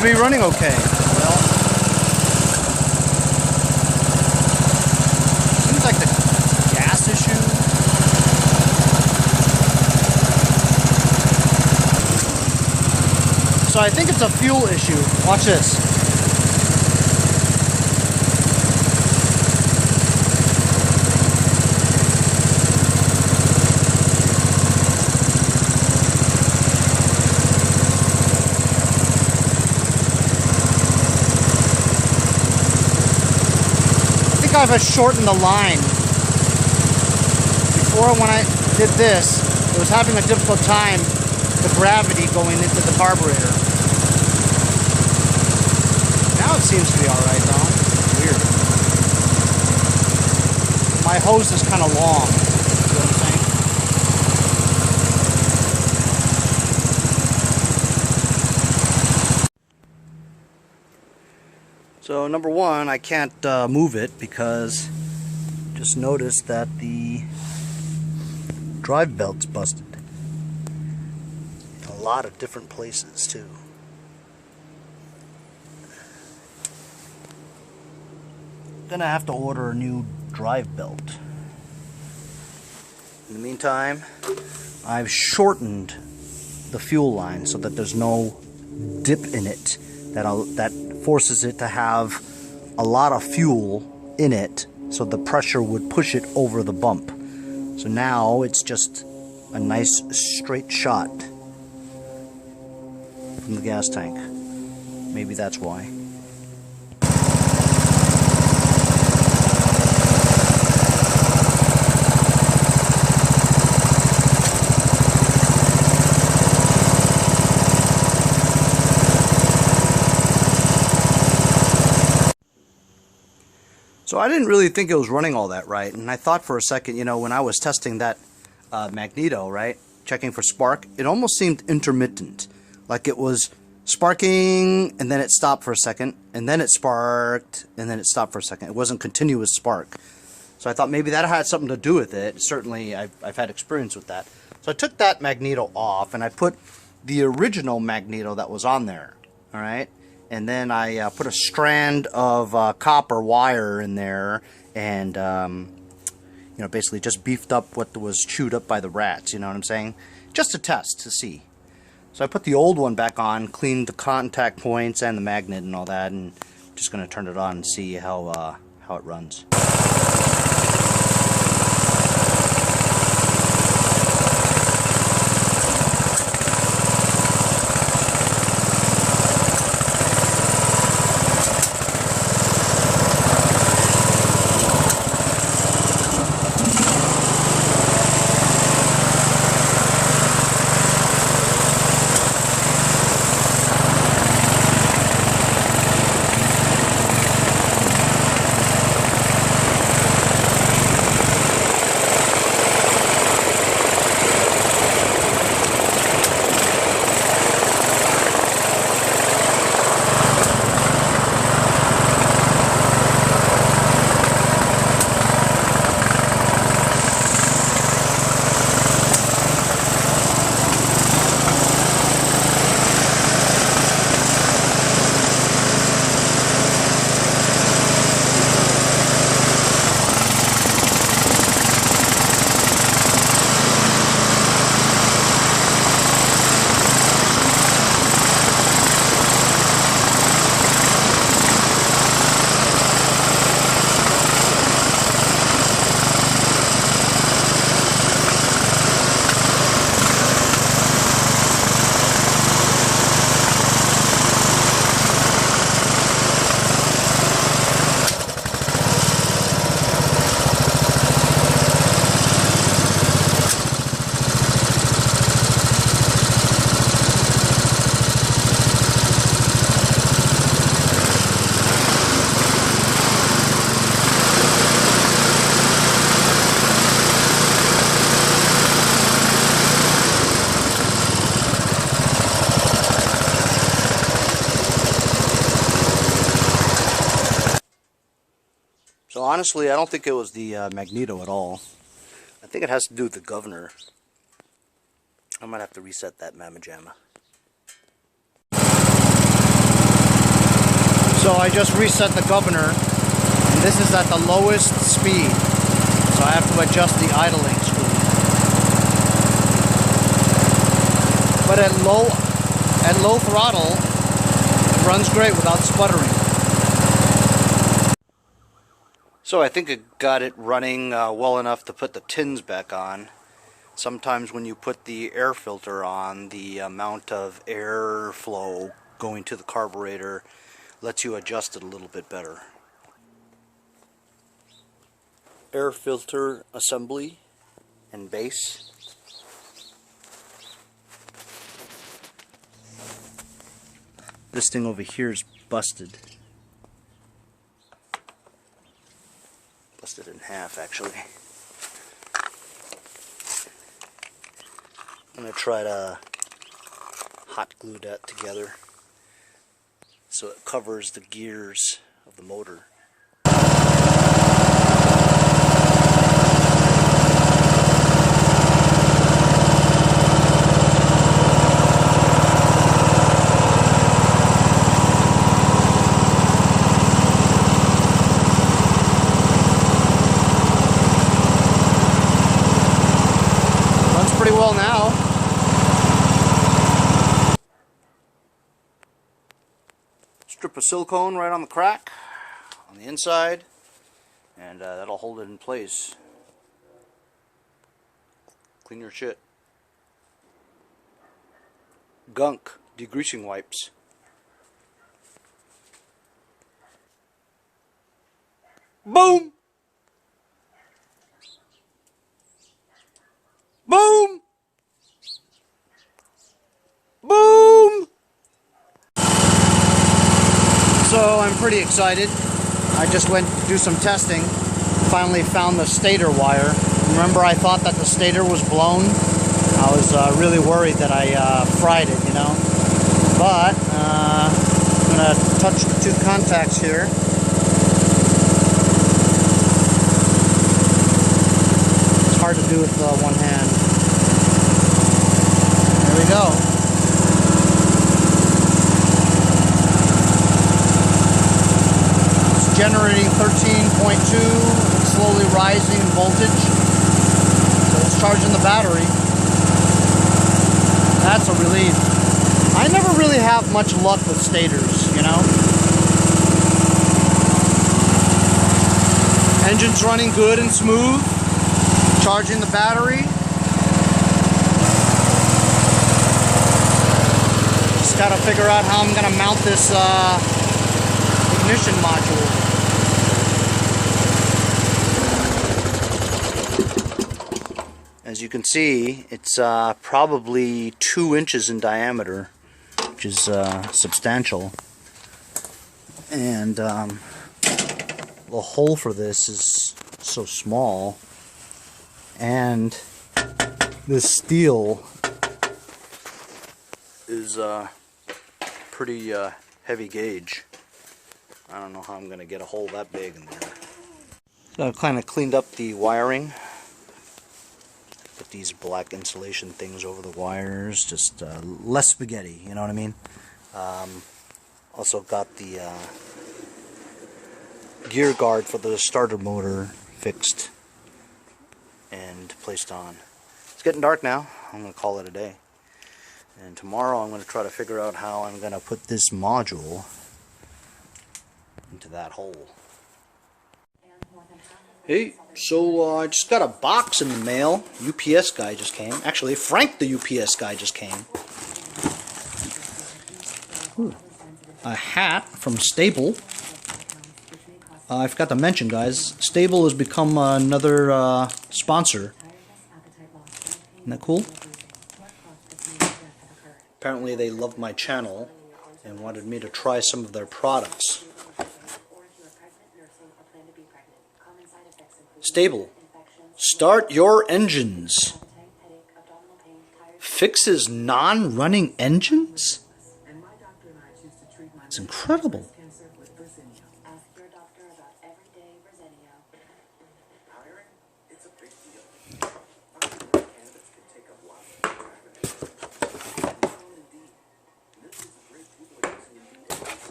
to be running okay. Well, seems like the gas issue. So I think it's a fuel issue. Watch this. I've shortened the line. Before, when I did this, it was having a difficult time, the gravity going into the carburetor. Now it seems to be alright though. Weird. My hose is kind of long. You know what I'm saying? So number one, I can't move it because just noticed that the drive belt's busted. In a lot of different places too. Gonna have to order a new drive belt. In the meantime, I've shortened the fuel line so that there's no dip in it that forces it to have a lot of fuel in it, so the pressure would push it over the bump. So now it's just a nice straight shot from the gas tank. Maybe that's why. So I didn't really think it was running all that right, and I thought for a second, you know, when I was testing that Magneto, right, checking for spark, it almost seemed intermittent, like it was sparking and then it stopped for a second, and then it sparked and then it stopped for a second. It wasn't continuous spark. So I thought maybe that had something to do with it. Certainly I've had experience with that. So I took that Magneto off and I put the original Magneto that was on there, all right? And then I put a strand of copper wire in there, and you know, basically just beefed up what was chewed up by the rats. You know what I'm saying? Just a test to see. So I put the old one back on, cleaned the contact points and the magnet and all that, and just gonna turn it on and see how it runs. So honestly, I don't think it was the Magneto at all. I think it has to do with the governor. I might have to reset that mamma jamma. So I just reset the governor, and this is at the lowest speed. So I have to adjust the idling screw. But at low throttle, it runs great without sputtering. So I think I got it running well enough to put the tins back on. Sometimes when you put the air filter on, the amount of air flow going to the carburetor lets you adjust it a little bit better. Air filter assembly and base. This thing over here is busted. Busted in half, actually. I'm going to try to hot glue that together so it covers the gears of the motor. Runs pretty well now. Strip of silicone right on the crack on the inside, and that'll hold it in place. Clean your shit. Gunk degreasing wipes. Boom! Boom! Boom! So I'm pretty excited. I just went to do some testing. Finally found the stator wire. Remember, I thought that the stator was blown. I was really worried that I fried it, you know. But I'm gonna touch the two contacts here. It's hard to do with one hand. There we go. Generating 13.2, slowly rising in voltage. So it's charging the battery. That's a relief. I never really have much luck with stators, you know. Engine's running good and smooth. Charging the battery. Just gotta figure out how I'm gonna mount this ignition module. As you can see, it's probably 2 inches in diameter, which is substantial. And the hole for this is so small, and this steel is pretty heavy gauge. I don't know how I'm going to get a hole that big in there. So I've kind of cleaned up the wiring. Put these black insulation things over the wires, just less spaghetti, you know what I mean? Also got the gear guard for the starter motor fixed and placed on. It's getting dark now. I'm going to call it a day. And tomorrow I'm going to try to figure out how I'm going to put this module into that hole. Hey, so I just got a box in the mail. UPS guy just came. Actually, Frank the UPS guy just came. Ooh. A hat from Stable. I forgot to mention, guys, Stable has become another sponsor. Isn't that cool? Apparently they loved my channel and wanted me to try some of their products. Stable. Start your engines. Fixes non-running engines? It's incredible.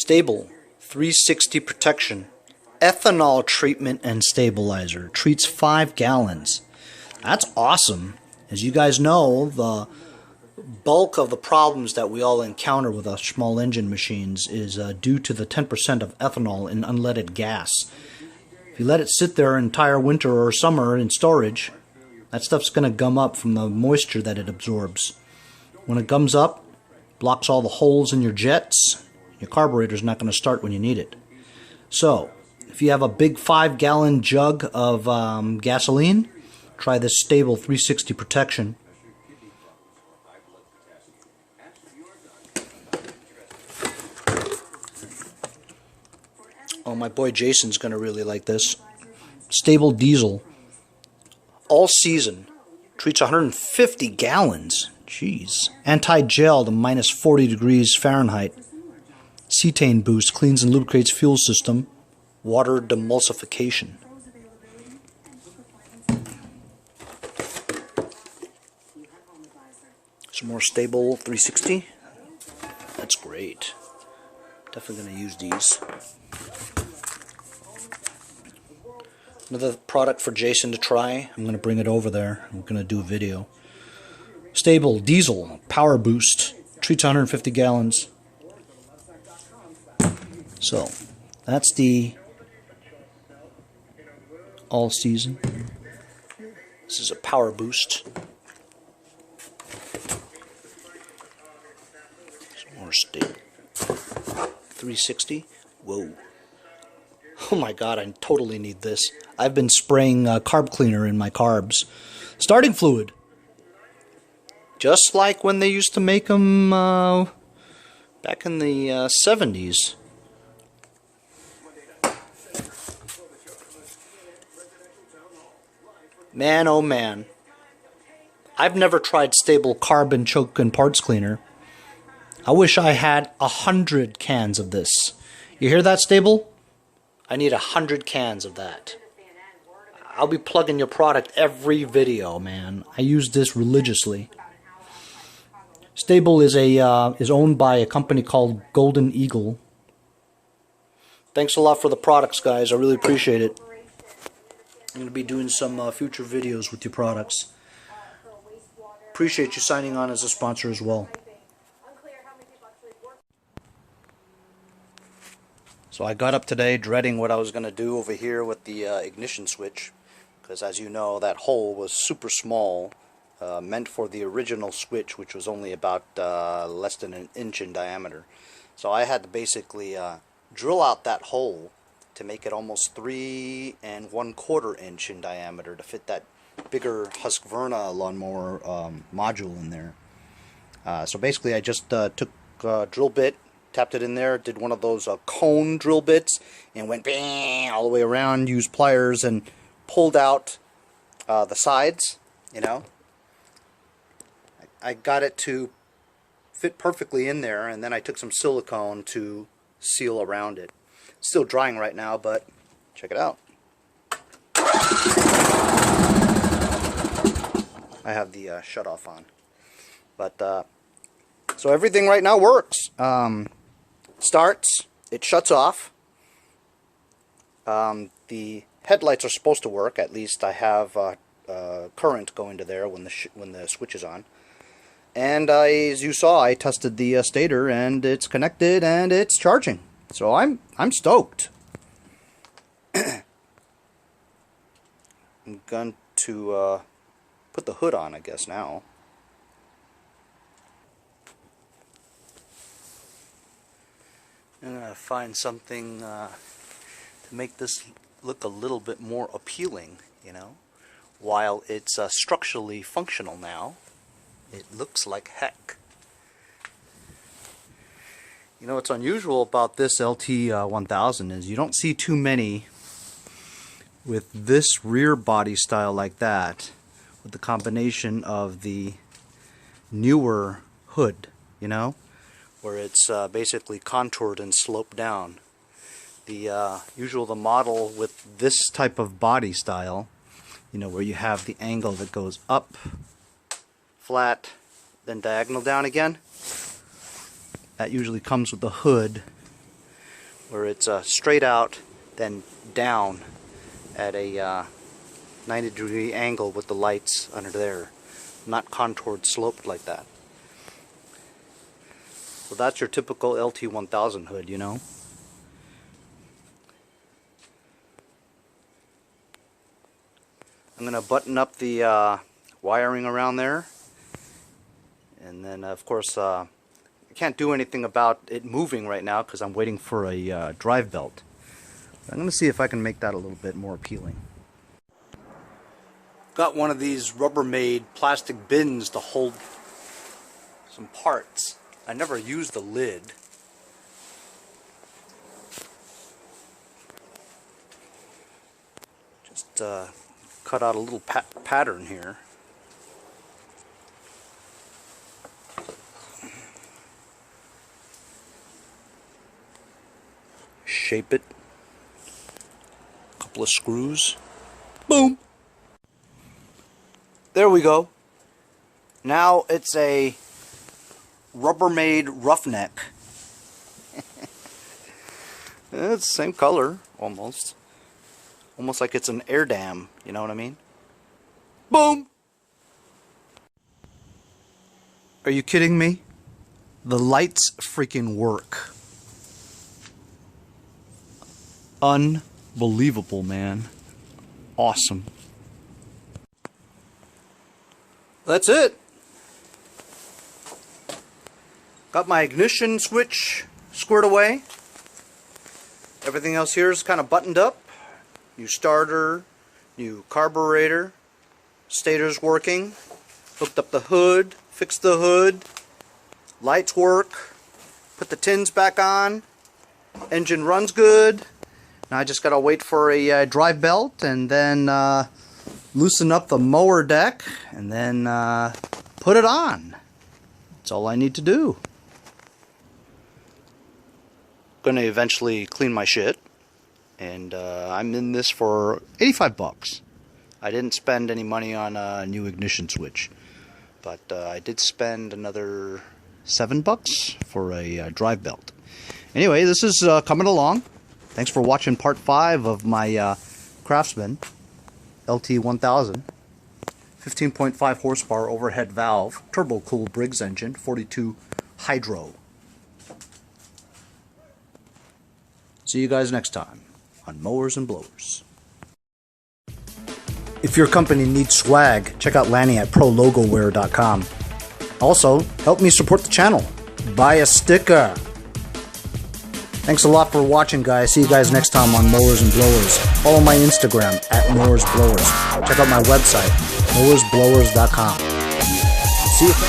Stable 360 protection. Ethanol treatment and stabilizer. Treats 5 gallons. That's awesome. As you guys know, the bulk of the problems that we all encounter with our small engine machines is due to the 10% of ethanol in unleaded gas. If you let it sit there an entire winter or summer in storage, that stuff's going to gum up from the moisture that it absorbs. When it gums up, blocks all the holes in your jets, your carburetor's not going to start when you need it. So, if you have a big 5-gallon jug of gasoline, try this Stable 360 protection. Oh, my boy Jason's going to really like this. Stable diesel. All season. Treats 150 gallons. Jeez. Anti-gel to minus 40 degrees Fahrenheit. Cetane boost. Cleans and lubricates fuel system. Water demulsification. Some more Stable 360. That's great. Definitely going to use these. Another product for Jason to try. I'm going to bring it over there. I'm going to do a video. Stable diesel power boost. Treats 150 gallons. So, that's the all season. This is a power boost. Some more Stable 360. Whoa. Oh my god, I totally need this. I've been spraying carb cleaner in my carbs. Starting fluid. Just like when they used to make them back in the 70s. Man, oh man. I've never tried Stable carbon choke and parts cleaner. I wish I had 100 cans of this. You hear that, Stable? I need 100 cans of that. I'll be plugging your product every video, man. I use this religiously. Stable is owned by a company called Golden Eagle. Thanks a lot for the products, guys. I really appreciate it. I'm going to be doing some future videos with your products. Appreciate you signing on as a sponsor as well. So I got up today dreading what I was going to do over here with the ignition switch, because as you know, that hole was super small, meant for the original switch, which was only about less than an inch in diameter. So I had to basically drill out that hole to make it almost 3 1/4 inch in diameter to fit that bigger Husqvarna lawnmower module in there. So basically I just took a drill bit, tapped it in there, did one of those cone drill bits, and went bang all the way around, used pliers, and pulled out the sides, you know. I got it to fit perfectly in there, and then I took some silicone to seal around it. It's still drying right now, but check it out. I have the shut-off on. But, so everything right now works. Starts, it shuts off. The headlights are supposed to work. At least I have current going to there when the switch is on. And as you saw, I tested the stator, and it's connected and it's charging. So I'm stoked. I'm going to put the hood on, I guess, now. I'm going to find something to make this look a little bit more appealing, you know. While it's structurally functional now, it looks like heck. You know what's unusual about this LT1000 is you don't see too many with this rear body style like that, with the combination of the newer hood, you know, where it's basically contoured and sloped down. The the model with this type of body style, you know, where you have the angle that goes up, flat, then diagonal down again. That usually comes with the hood where it's straight out, then down at a 90-degree angle with the lights under there, not contoured sloped like that. So that's your typical LT1000 hood, you know. I'm going to button up the wiring around there, and then of course I can't do anything about it moving right now because I'm waiting for a drive belt. I'm going to see if I can make that a little bit more appealing. Got one of these Rubbermaid plastic bins to hold some parts. I never used the lid. Just cut out a little pattern here. Shape it. A couple of screws. Boom! There we go. Now it's a Rubbermaid roughneck. It's the same color, almost. Almost like it's an air dam, you know what I mean? Boom! Are you kidding me? The lights freaking work. Unbelievable, man. Awesome. That's it. Got my ignition switch squared away. Everything else here is kind of buttoned up. New starter, new carburetor, stator's working. Hooked up the hood, fixed the hood. Lights work. Put the tins back on. Engine runs good. Now I just gotta wait for a drive belt and then loosen up the mower deck and then put it on. That's all I need to do. Gonna eventually clean my shit, and I'm in this for 85 bucks. I didn't spend any money on a new ignition switch, but I did spend another $7 for a drive belt. Anyway, this is coming along. Thanks for watching part 5 of my Craftsman Lt1000. 15.5 horsepower overhead valve, turbo cooled Briggs engine, 42 hydro. See you guys next time on Mowers and Blowers. If your company needs swag, check out Lanny at prologoware.com. Also, help me support the channel. Buy a sticker. Thanks a lot for watching, guys. See you guys next time on Mowers and Blowers. Follow my Instagram at Mowers Blowers. Check out my website, mowersblowers.com. See you.